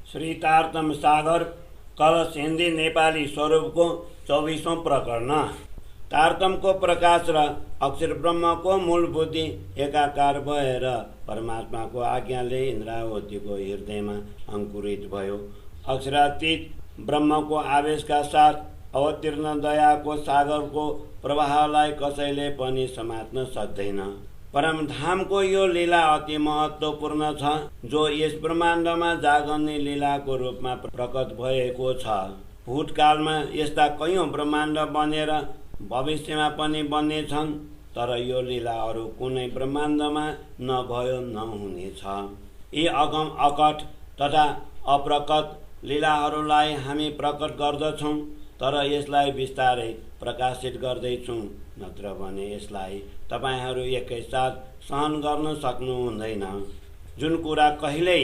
श्री तारतम सागर कलश हिन्दी नेपाली स्वरूपको 24औं प्रकरण। तारतमको प्रकाश र अक्षर ब्रह्मको मूल बुद्धि एकाकार भएर परमात्माको आज्ञाले इन्द्रावतीको हृदयमा अंकुरित भयो। अक्षरातीत ब्रह्मको आवेशका साथ अवतीर्ण दयाको सागरको प्रवाहलाई कसैले पनि समात्न सक्दैन। परमधामको यो लीला अति महत्त्वपूर्ण छ, जो यस ब्रह्माण्डमा जागर्ने लीलाको रूपमा प्रकट भएको छ। भूतकालमा यस्ता कयौं ब्रह्माण्ड बनेर भविष्यमा पनि बन्नेछन्, तर यो लीला अरू कुनै ब्रह्माण्डमा नभयो नहुनेछ। यी अगम अकट तथा अप्रकट लीलाहरूलाई हामी प्रकट गर्दछौँ, तर यसलाई विस्तारै प्रकाशित गर्दैछौँ, नत्र भने यसलाई तपाईहरू एकैसाथ सहन गर्न सक्नुहुँदैन। जुन कुरा कहिल्यै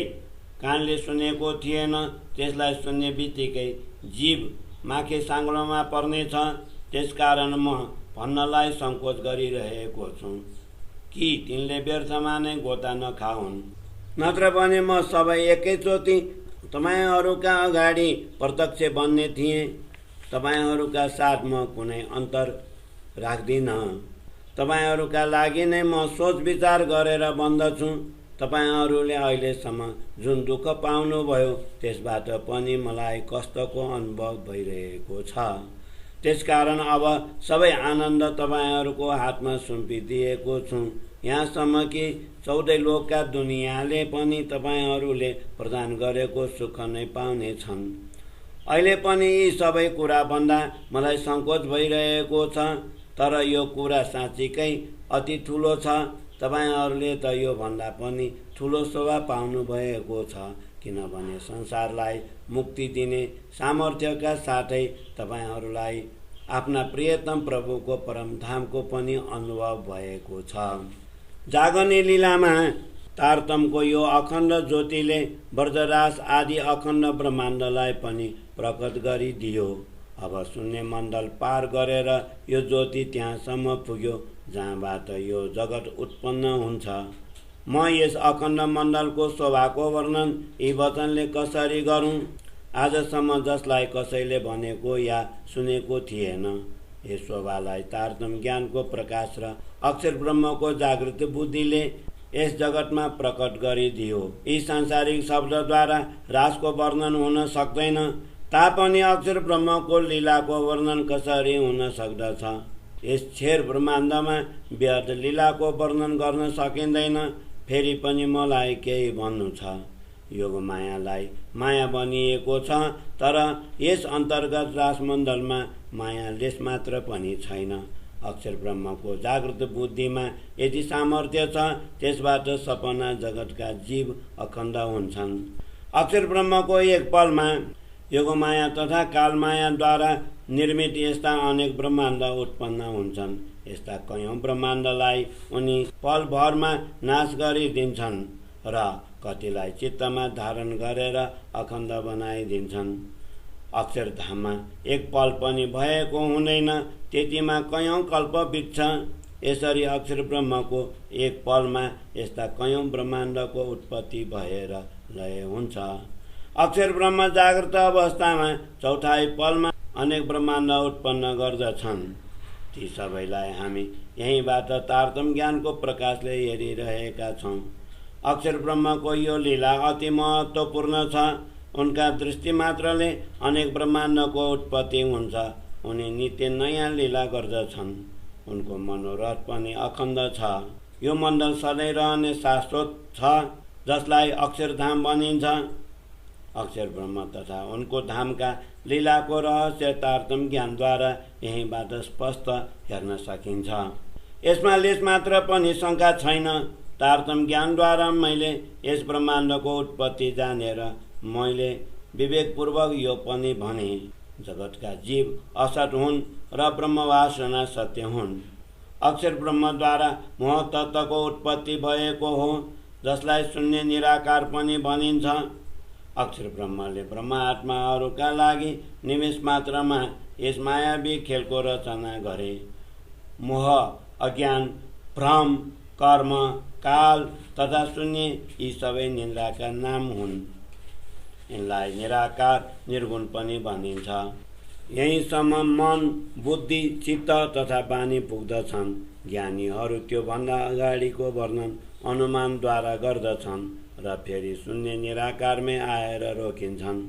कानले सुनेको थिएन, त्यसलाई सुन्ने बित्तिकै जीव माखे साङ्गलोमा पर्नेछ। त्यसकारण म भन्नलाई संकोच गरिरहेको छु कि तिनले व्यर्थमा नै गोता नखाउन्, नत्र भने म सबै एकैचोटि तपाईहरूका अगाडि प्रत्यक्ष बन्ने थिएँ। तपाईहरूका साथ म कुनै अन्तर राख्दिनँ। तपाईहरूका लागि नै म सोच विचार गरेर बन्दछु। तपाईहरूले अहिलेसम्म जुन दुःख पाउनुभयो, त्यसबाट पनि मलाई कष्टको अनुभव भइरहेको छ। त्यसकारण अब सबै आनन्द तपाईहरूको हातमा सुम्पिदिएको छु, यहाँसम्म कि 14 लोकका दुनियाँले पनि तपाईहरूले प्रदान गरेको सुख नै पाउनेछन्। अहिले पनि यी सबै कुरा भन्दा मलाई संकोच भइरहेको छ, तर यो कुरा साँच्चीकै अति ठुलो छ। तपाईहरूले त यो भन्दा पनि ठुलो शोभा पाउनु भएको छ, किनभने संसारलाई मुक्ति दिने सामर्थ्यका साथै तपाईहरूलाई आफ्ना प्रियतम प्रभुको परमधामको पनि अनुभव भएको छ। जागर्ने लीलामा तारतमको यो अखण्ड ज्योतिले ब्रजराज आदि अखण्ड ब्रह्माण्डलाई पनि प्रकट गरिदियो। अब शून्य मण्डल पार गरेर यो ज्योति त्यहाँसम्म पुग्यो जहाँबाट यो जगत उत्पन्न हुन्छ। म यस अखण्ड मण्डलको शोभाको वर्णन यी वचनले कसरी गरौँ? आजसम्म जसलाई कसैले भनेको या सुनेको थिएन। यस शोभालाई तारतम ज्ञानको प्रकाश र अक्षर ब्रह्मको जागृत बुद्धिले यस जगतमा प्रकट गरिदियो। यी सांसारिक शब्दद्वारा राजको वर्णन हुन सक्दैन, तापनि अक्षर ब्रह्मको लीलाको वर्णन कसरी हुन सक्दछ? यस छेर ब्रह्माण्डमा व्यर्थ लीलाको वर्णन गर्न सकिँदैन। फेरि पनि मलाई केही भन्नु छ। योग मायालाई माया बनिएको छ, तर यस अन्तर्गत राजमण्डलमा माया लेस मात्र पनि छैन। अक्षर ब्रह्मको जागृत बुद्धिमा यति सामर्थ्य छ, त्यसबाट सपना जगतका जीव अखण्ड हुन्छन्। अक्षर ब्रह्मको एक पलमा योगमाया तथा कालमायाद्वारा निर्मित यस्ता अनेक ब्रह्माण्ड उत्पन्न हुन्छन्। यस्ता कयौं ब्रह्माण्डलाई उनी पलभरमा नाश गरिदिन्छन् र कतिलाई चित्तमा धारण गरेर अखण्ड बनाइदिन्छन्। अक्षरधाममा एक पल पनि भएको हुँदैन, त्यतिमा कयौं कल्प बित्छ। यसरी अक्षर ब्रह्मको एक पलमा यस्ता कयौं ब्रह्माण्डको उत्पत्ति भएर लय हुन्छ। अक्षर ब्रह्म जागृत अवस्थामा चौथाई पलमा अनेक ब्रह्माण्ड उत्पन्न गर्दछन्। ती सबैलाई हामी यहीँबाट तारतम ज्ञानको प्रकाशले हेरिरहेका छौँ। अक्षर ब्रह्मको यो लीला अति महत्त्वपूर्ण छ। उनका दृष्टि मात्रले अनेक ब्रह्माण्डको उत्पत्ति हुन्छ। उनी नित्य नयाँ लीला गर्दछन्। उनको मनोरथ पनि अखण्ड छ। यो मण्डल सधैँ रहने शाश्वत छ, जसलाई अक्षरधाम भनिन्छ। अक्षर ब्रह्म तथा उनको धामका लीलाको रहस्य तारतम ज्ञानद्वारा यहीँबाट स्पष्ट हेर्न सकिन्छ। यसमा लेस मात्र पनि शङ्का छैन। तारतम ज्ञानद्वारा मैले यस ब्रह्माण्डको उत्पत्ति जानेर मैले विवेकपूर्वक यो पनि भने, जगतका जीव असत हुन् र ब्रह्मवासना सत्य हुन्। अक्षर ब्रह्मद्वारा मोह तत्त्वको उत्पत्ति भएको हो, जसलाई शून्य निराकार पनि भनिन्छ। अक्षर ब्रह्मले ब्रह्मात्माहरूका लागि निमेष मात्रमा यस मायावी खेलको रचना गरे। मोह, अज्ञान, भ्रम, कर्म, काल तथा शून्य यी सबै निन्द्राका नाम हुन्। यिनलाई निराकार निर्गुण पनि भनिन्छ। यहीसम्म मन, बुद्धि, चित्त तथा वाणी पुग्दछन्। ज्ञानीहरू त्योभन्दा अगाडिको वर्णन अनुमानद्वारा गर्दछन् र फेरि शून्य निराकारमै आएर रोकिन्छन्।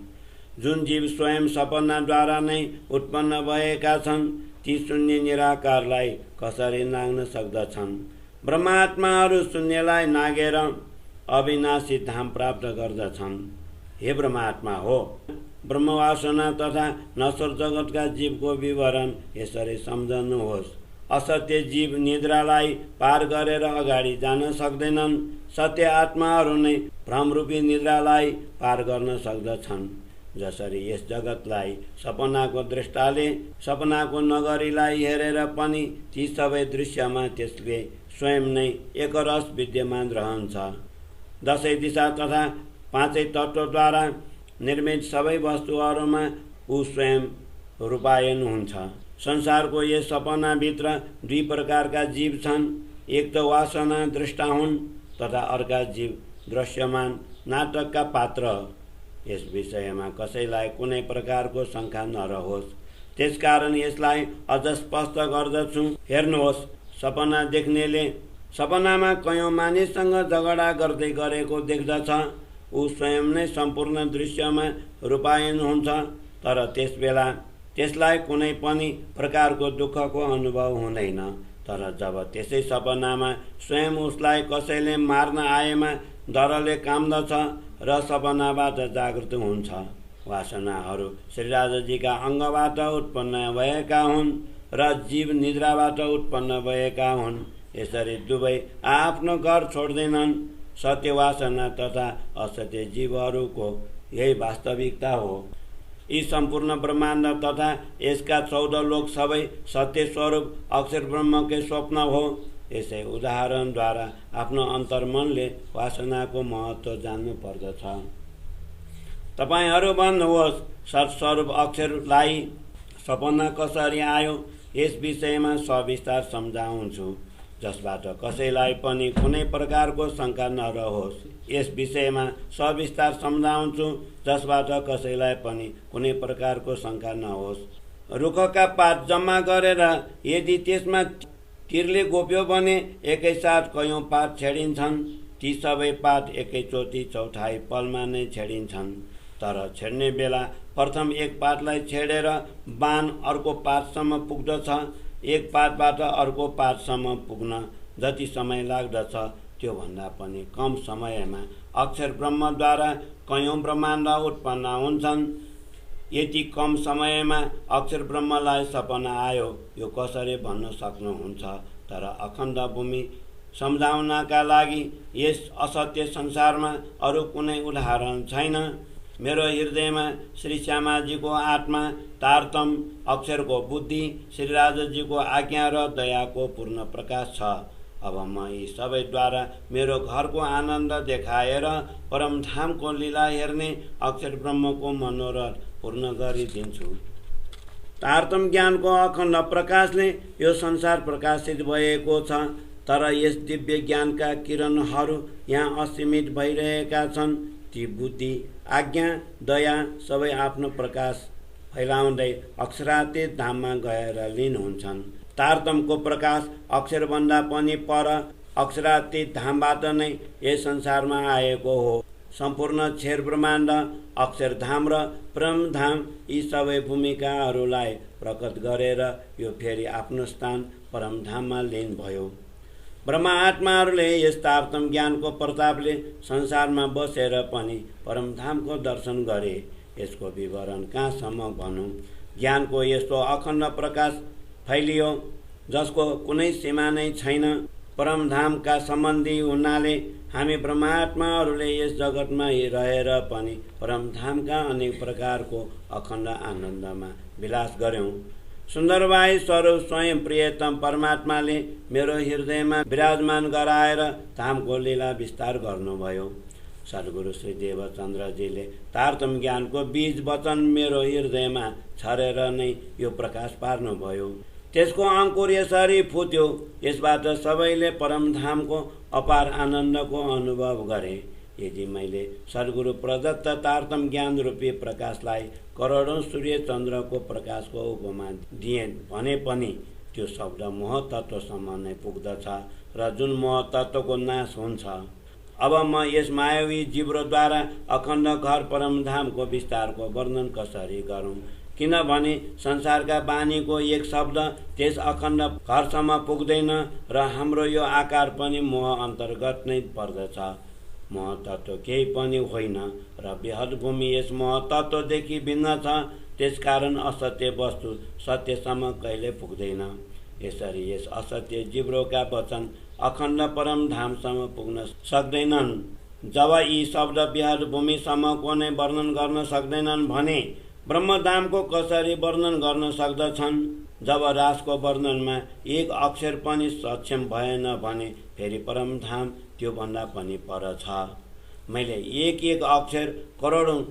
जुन जीव स्वयं सपनाद्वारा नै उत्पन्न भएका छन् ती शून्य निराकारलाई कसरी नाग्न सक्दछन्? ब्रह्मात्माहरू शून्यलाई नागेर अविनाशी धाम प्राप्त गर्दछन्। हे ब्रह्मात्मा हो, ब्रह्मवासना तथा नश्वर जगतका जीवको विवरण यसरी सम्झनुहोस्। असत्य जीव निद्रालाई पार गरेर अगाडि जान सक्दैनन्। सत्य आत्माहरू नै भ्रमरूपी निद्रालाई पार गर्न सक्दछन्। जसरी यस जगतलाई सपनाको दृष्टाले सपनाको नगरीलाई हेरेर पनि ती सबै दृश्यमा त्यसले स्वयं नै एकरस विद्यमान रहन्छ। दशै दिशा तथा पाँचै तत्त्वद्वारा निर्मित सबै वस्तुहरूमा ऊ स्वयं रूपायन हुन्छ। संसारको यस सपनाभित्र दुई प्रकारका जीव छन्। एक त वासना दृष्टा हुन् तथा अर्का जीव दृश्यमान नाटकका पात्र। यस विषयमा कसैलाई कुनै प्रकारको शङ्का नरहोस्। त्यसकारण यसलाई अझ स्पष्ट गर्दछु। हेर्नुहोस्, सपना देख्नेले सपनामा कयौं मानिससँग झगडा गर्दै गरेको देख्दछ। ऊ स्वयं नै सम्पूर्ण दृश्यमा रूपायन हुन्छ, तर त्यसबेला त्यसलाई कुनै पनि प्रकारको दुःखको अनुभव हुँदैन। तर जब त्यसै सपनामा स्वयं उसलाई कसैले मार्न आएमा डरले काम्दछ र सपनाबाट जागृत हुन्छ। वासनाहरू श्रीराजजीका अङ्गबाट उत्पन्न भएका हुन् र जीव निद्राबाट उत्पन्न भएका हुन्। यसरी दुवै आफ्नो घर छोड्दैनन्। सत्य वासना तथा असत्य जीवहरूको यही वास्तविकता हो। यी सम्पूर्ण ब्रह्माण्ड तथा यसका 14 लोक सबै सत्य स्वरूप अक्षर ब्रह्मकै स्वप्न हो। यसै उदाहरणद्वारा आफ्नो अन्तर्मनले वासनाको महत्त्व जान्नु पर्दछ। तपाईहरू भन्नुहोस्, सत्स्वरूप अक्षरलाई सपना कसरी आयो? यस विषयमा सविस्तार सम्झाउँछु, जसबाट कसैलाई पनि कुनै प्रकारको शङ्का नरहोस्। यस विषयमा सविस्तार सम्झाउँछु, जसबाट कसैलाई पनि कुनै प्रकारको शङ्का नहोस्। रुखका पात जम्मा गरेर यदि त्यसमा तीरले गोप्यो भने एकैसाथ कयौं पात छेडिन्छन्। ती सबै पात एकैचोटि चौथाइ पलमा नै छेडिन्छन्। तर छेड्ने बेला प्रथम एक पातलाई छेडेर बाण अर्को पातसम्म पुग्दछ। एक पातबाट अर्को पातसम्म पुग्न जति समय लाग्दछ त्योभन्दा पनि कम समयमा अक्षर ब्रह्मद्वारा कयौं ब्रह्माण्ड उत्पन्न हुन्छन्। यति कम समयमा अक्षर ब्रह्मलाई सपना आयो, यो कसरी भन्न सक्नुहुन्छ? तर अखण्ड भूमि सम्झाउनका लागि यस असत्य संसारमा अरू कुनै उदाहरण छैन। मेरो हृदयमा श्री श्यामाजीको आत्मा, तारतम अक्षरको बुद्धि, श्रीराजजीको आज्ञा र दयाको पूर्ण प्रकाश छ। अब म यी सबैद्वारा मेरो घरको आनन्द देखाएर परमधामको लीला हेर्ने अक्षर ब्रह्मको मनोरथ पूर्ण गरिदिन्छु। तारतम ज्ञानको अखण्ड प्रकाशले यो संसार प्रकाशित भएको छ, तर यस दिव्य ज्ञानका किरणहरू यहाँ असीमित भइरहेका छन्। ती बुद्धि, आज्ञा, दया सबै आफ्नो प्रकाश फैलाउँदै अक्षरातीत धाममा गएर लीन हुन्छन्। तारतमको प्रकाश अक्षरभन्दा पनि पर अक्षरातीत धामबाट नै यस संसारमा आएको हो। सम्पूर्ण क्षेर ब्रह्माण्ड, अक्षरधाम र परमधाम यी सबै भूमिकाहरूलाई प्रकट गरेर यो फेरि आफ्नो स्थान परमधाममा लीन भयो। ब्रह्मा आत्माहरूले यस तारतम ज्ञानको प्रतापले संसारमा बसेर पनि परमधामको दर्शन गरे। यसको विवरण कहाँसम्म भनौँ? ज्ञानको यस्तो अखण्ड प्रकाश फैलियो जसको कुनै सीमा नै छैन। परमधामका सम्बन्धी हुनाले हामी ब्रह्मात्माहरूले यस जगतमा रहेर पनि परमधामका अनेक प्रकारको अखण्ड आनन्दमा विलास गर्यौं। सुन्दरबाई स्वरूप स्वयं प्रियतम परमात्माले मेरो हृदयमा विराजमान गराएर धामको लीला विस्तार गर्नुभयो। सद्गुरु श्री देवचन्द्रजीले तारतम ज्ञानको बीज वचन मेरो हृदयमा छरेर नै यो प्रकाश पार्नुभयो। त्यसको अंकुर यसरी फुट्यो। यसबाट सबैले परमधामको अपार आनन्दको अनुभव गरे। यदि मैले सद्गुरु प्रदत्त तारतम ज्ञान रूपी प्रकाशलाई करोडौँ सूर्य चन्द्रको प्रकाशको उपमा दिए भने पनि त्यो शब्द मोह तत्त्वसम्म नै पुग्दछ र जुन मोह तत्त्वको नाश हुन्छ। अब म यस मायावी जिब्रोद्वारा अखण्ड घर परमधामको विस्तारको वर्णन कसरी गरौँ? किनभने संसारका बानीको एक शब्द त्यस अखण्ड घरसम्म पुग्दैन र हाम्रो यो आकार पनि मोह अन्तर्गत नै पर्दछ। मोह तत्त्व केही पनि होइन र बृहद भूमि यस मोह तत्त्वदेखि भिन्न छ। त्यसकारण असत्य वस्तु सत्यसम्म कहिले पुग्दैन। यसरी यस असत्य जिब्रोका वचन अखण्ड परमधामसम्म पुग्न सक्दैनन्। जब यी शब्द बृहद भूमिसम्मको नै वर्णन गर्न सक्दैनन् भने ब्रह्मधामको कसरी वर्णन गर्न सक्दछन्? जब रासको वर्णनमा एक अक्षर पनि सक्षम भएन भने फेरि परमधाम त्योभन्दा पनि पर छ। मैले एक एक अक्षर करोडौँ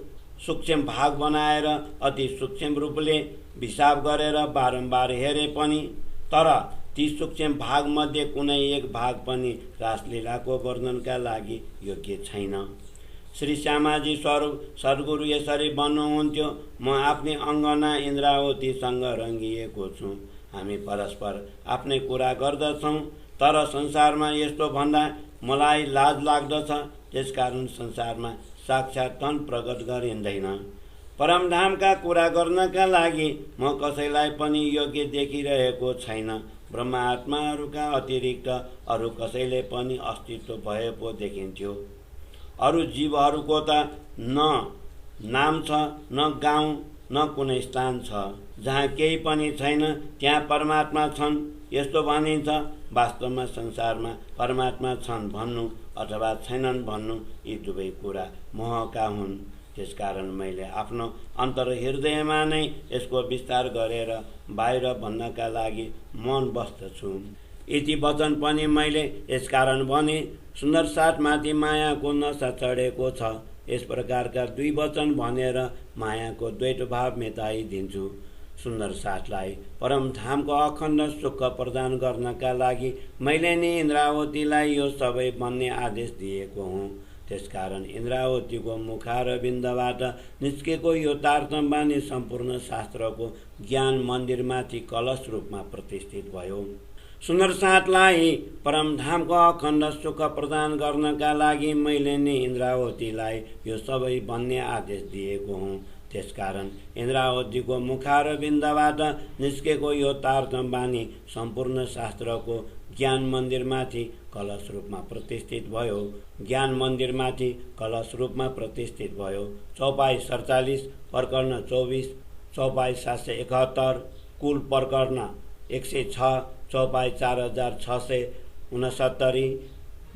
सूक्ष्म भाग बनाएर अति सूक्ष्म रूपले हिसाब गरेर बारम्बार हेरे पनि तर ती सूक्ष्म भागमध्ये कुनै एक भाग पनि रासलीलाको वर्णनका लागि योग्य छैन। श्री श्यामाजी स्वरूप सद्गुरु यसरी भन्नुहुन्थ्यो, म आफ्नै अङ्गना इन्द्रावतीसँग रङ्गिएको छु। हामी परस्पर आफ्नै कुरा गर्दछौँ तर संसारमा यस्तो भन्दा मलाई लाज लाग्दछ। त्यसकारण संसारमा साक्षात धन प्रकट गरिँदैन। परमधामका कुरा गर्नका लागि म कसैलाई पनि योग्य देखिरहेको छैन। ब्रह्म आत्माहरूका अतिरिक्त अरू कसैले पनि अस्तित्व भए पो देखिन्थ्यो। अरू जीवहरूको त न नाम छ, न गाउँ, न कुनै स्थान छ। जहाँ केही पनि छैन त्यहाँ परमात्मा छन् यस्तो भनिन्छ। वास्तवमा संसारमा परमात्मा छन् भन्नु अथवा छैनन् भन्नु यी दुवै कुरा मोहका हुन्। त्यसकारण मैले आफ्नो अन्तर्हृदयमा नै यसको विस्तार गरेर बाहिर भन्नका लागि मन बस्दछु। यति वचन पनि मैले यसकारण भने सुन्दर साथमाथि मायाको नशा चढेको छ। यस प्रकारका दुई वचन भनेर मायाको द्वैत भाव मेटाइदिन्छु। सुन्दर साथलाई परमधामको अखण्ड सुख प्रदान गर्नका लागि मैले नै इन्द्रावतीलाई यो सबै भन्ने आदेश दिएको हुँ। त्यसकारण इन्द्रावतीको मुखारविन्दबाट निस्केको यो तारतम बानी सम्पूर्ण शास्त्रको ज्ञान मन्दिरमाथि कलश रूपमा प्रतिष्ठित भयो। सुन्दर साथलाई परमधामको अखण्ड सुख प्रदान गर्नका लागि मैले नै इन्द्रावतीलाई यो सबै भन्ने आदेश दिएको हुँ। त्यसकारण इन्द्रावतीको मुखारविन्दबाट निस्केको यो तारतम बानी सम्पूर्ण शास्त्रको ज्ञान मन्दिरमाथि कलश रूपमा प्रतिष्ठित भयो। ज्ञान मन्दिरमाथि कलश रूपमा प्रतिष्ठित भयो। चौपाई 47 प्रकरण 24 चौपाई 771 कुल प्रकरण 106 चौपाई 4669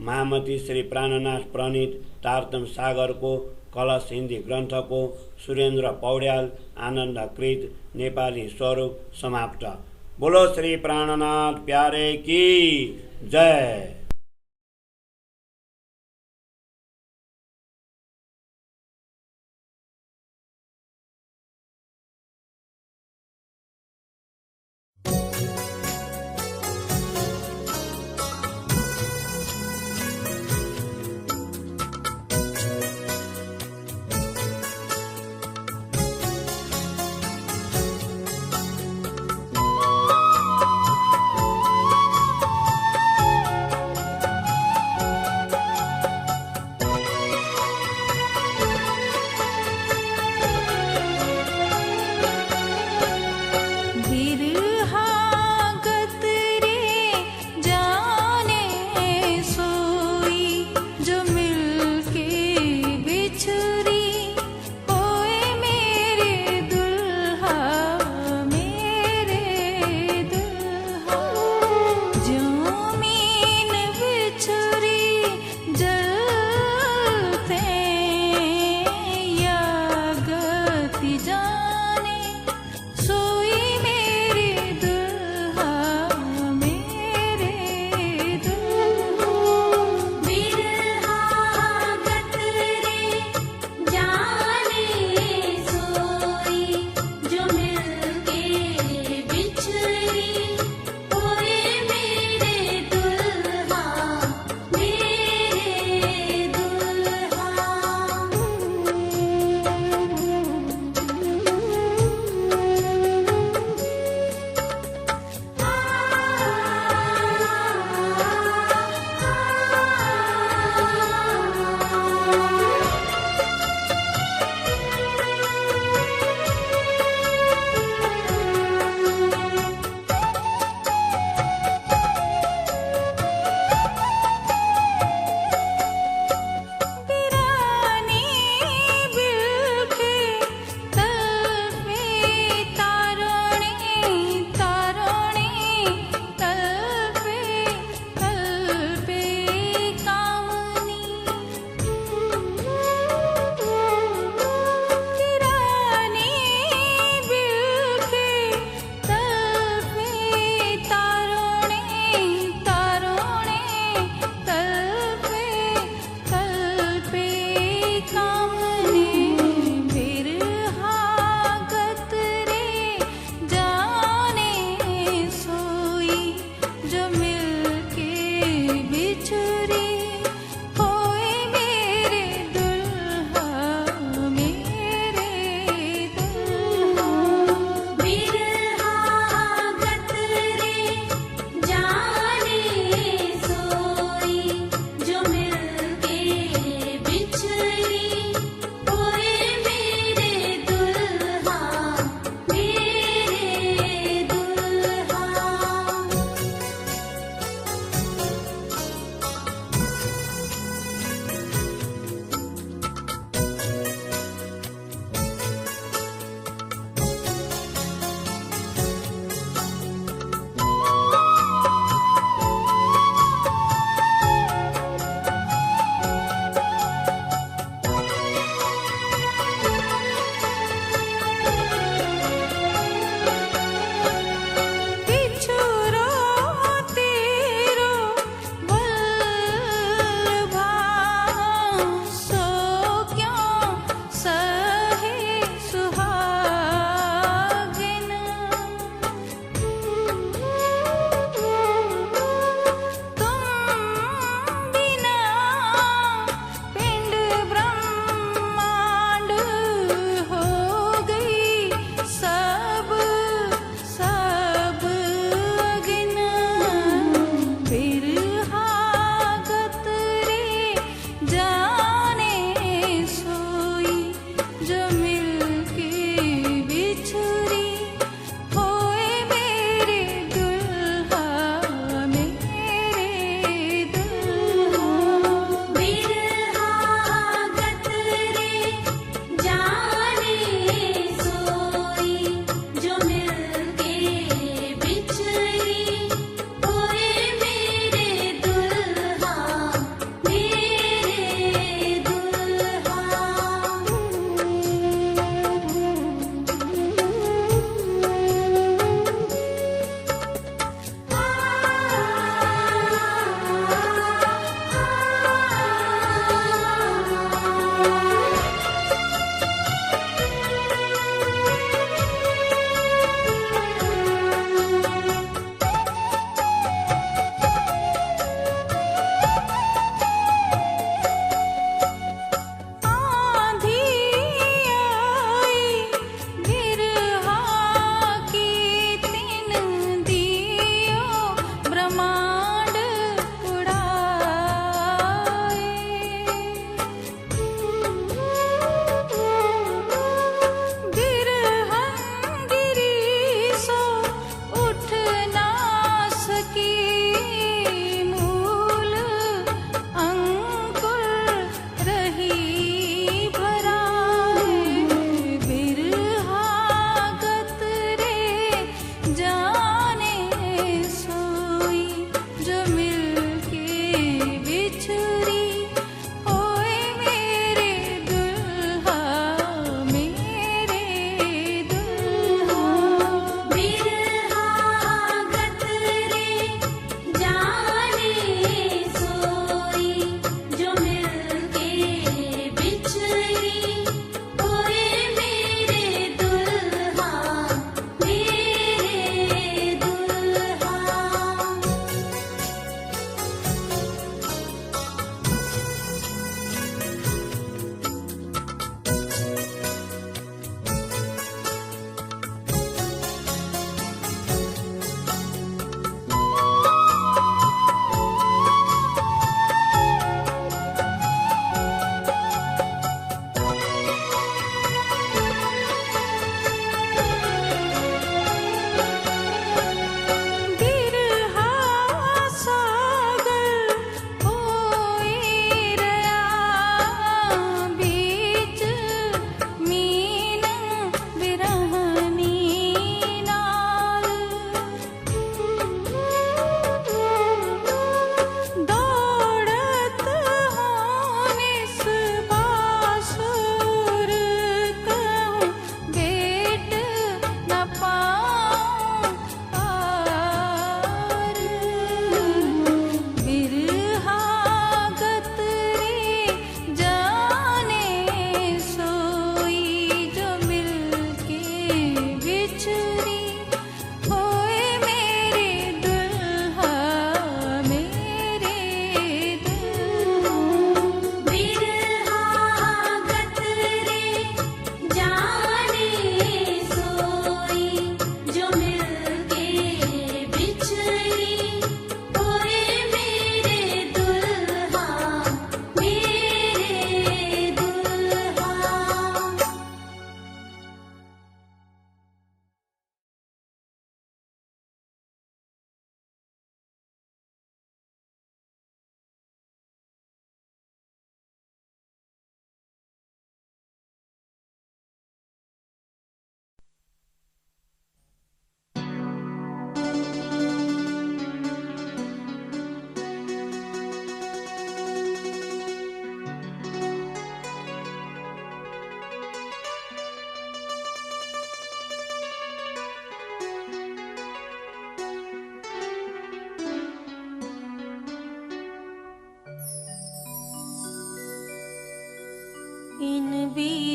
महामती श्री प्राणनाथ प्रणीत तारतम सागरको कलश हिन्दी ग्रन्थको सुरेन्द्र पौड्याल आनन्दकृत नेपाली स्वरूप समाप्त। बोलो श्री प्राणनाथ प्यारे की जय।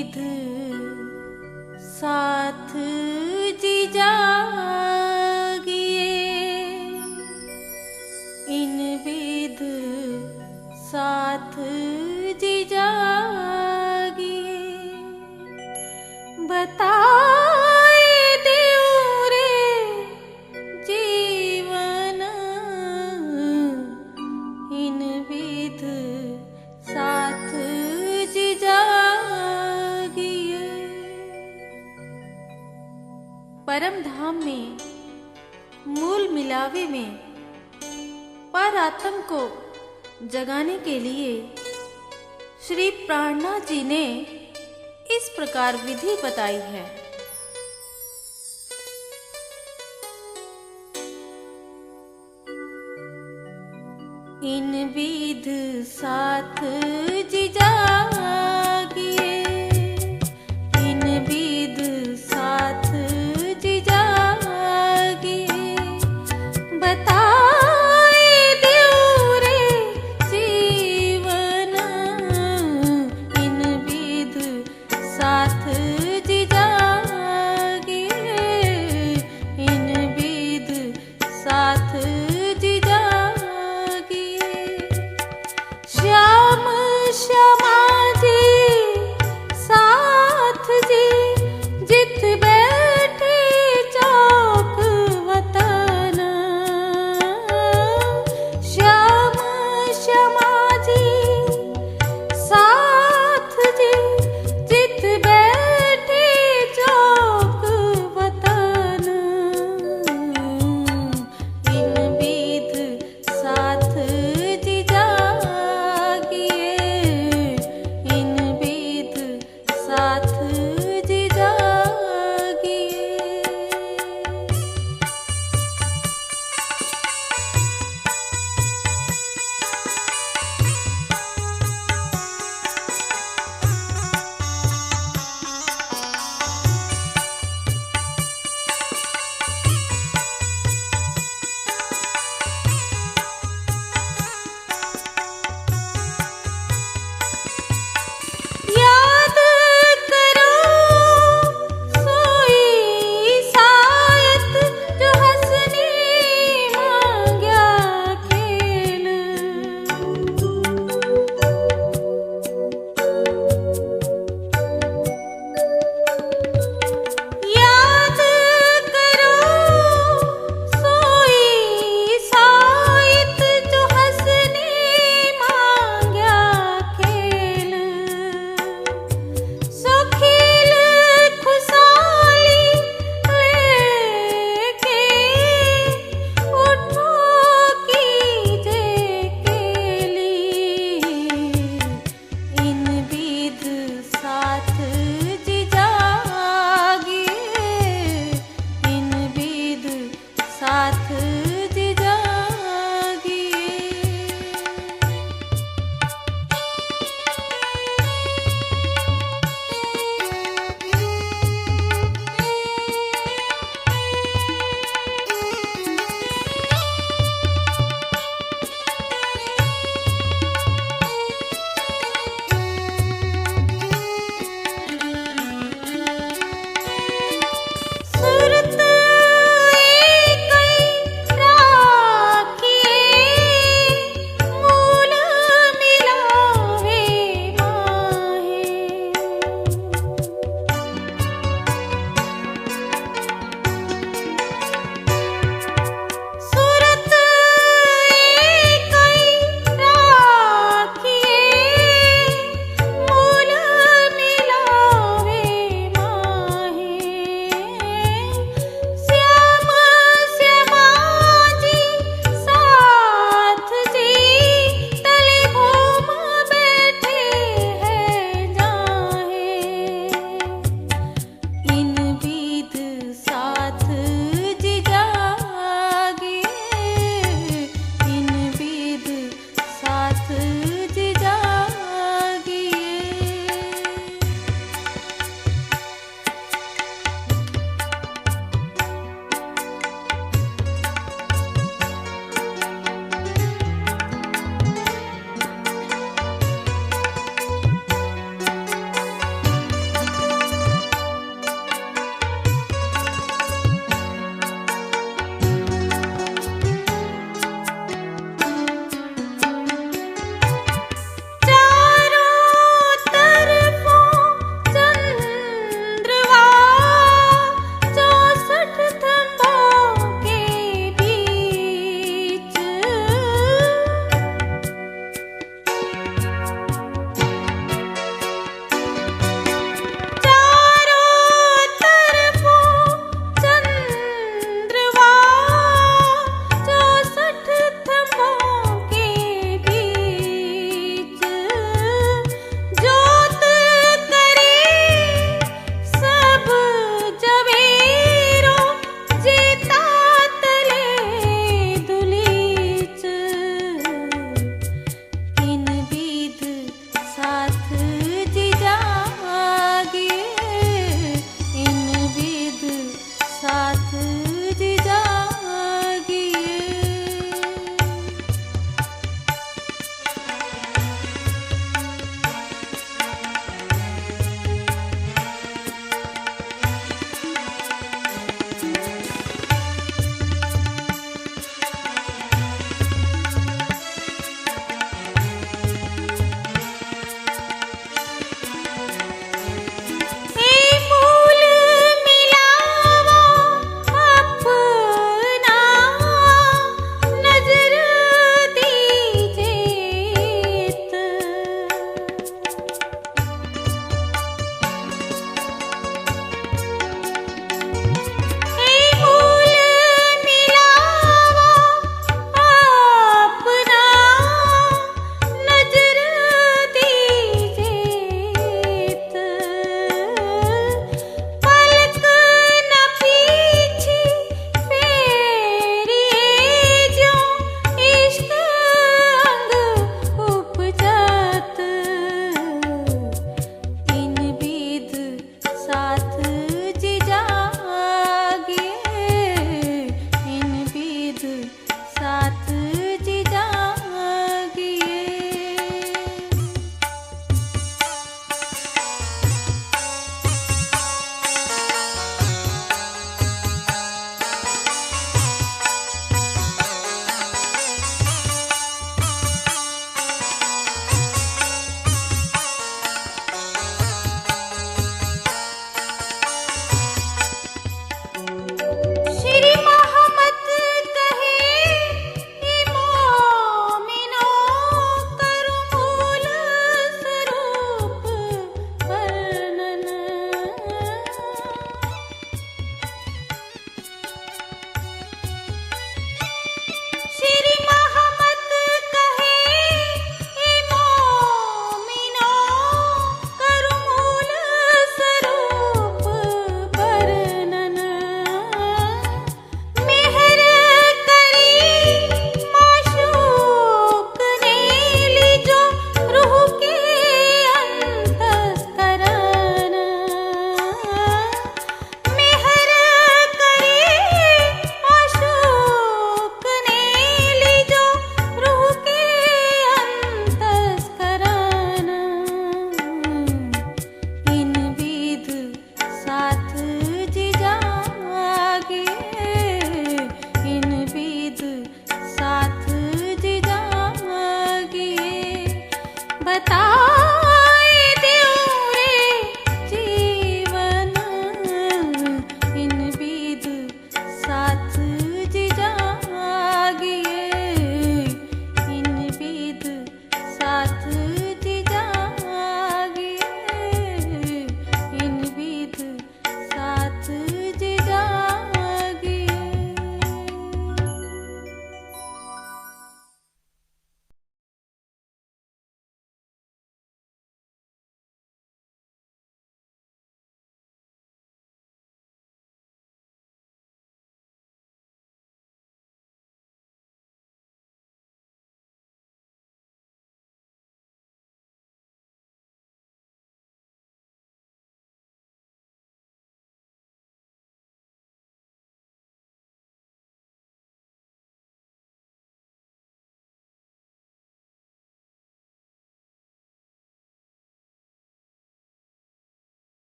विध साथ जी जागिए, इन विध साथ जी जागिए, बताए देऊ रे जीवन, इन विध साथ जी जागिए। परम धाम में मूल मिलावे में पर आत्म को जगाने के लिए श्री प्राणनाथ जी ने इस प्रकार विधि बताई है। इन विध साथ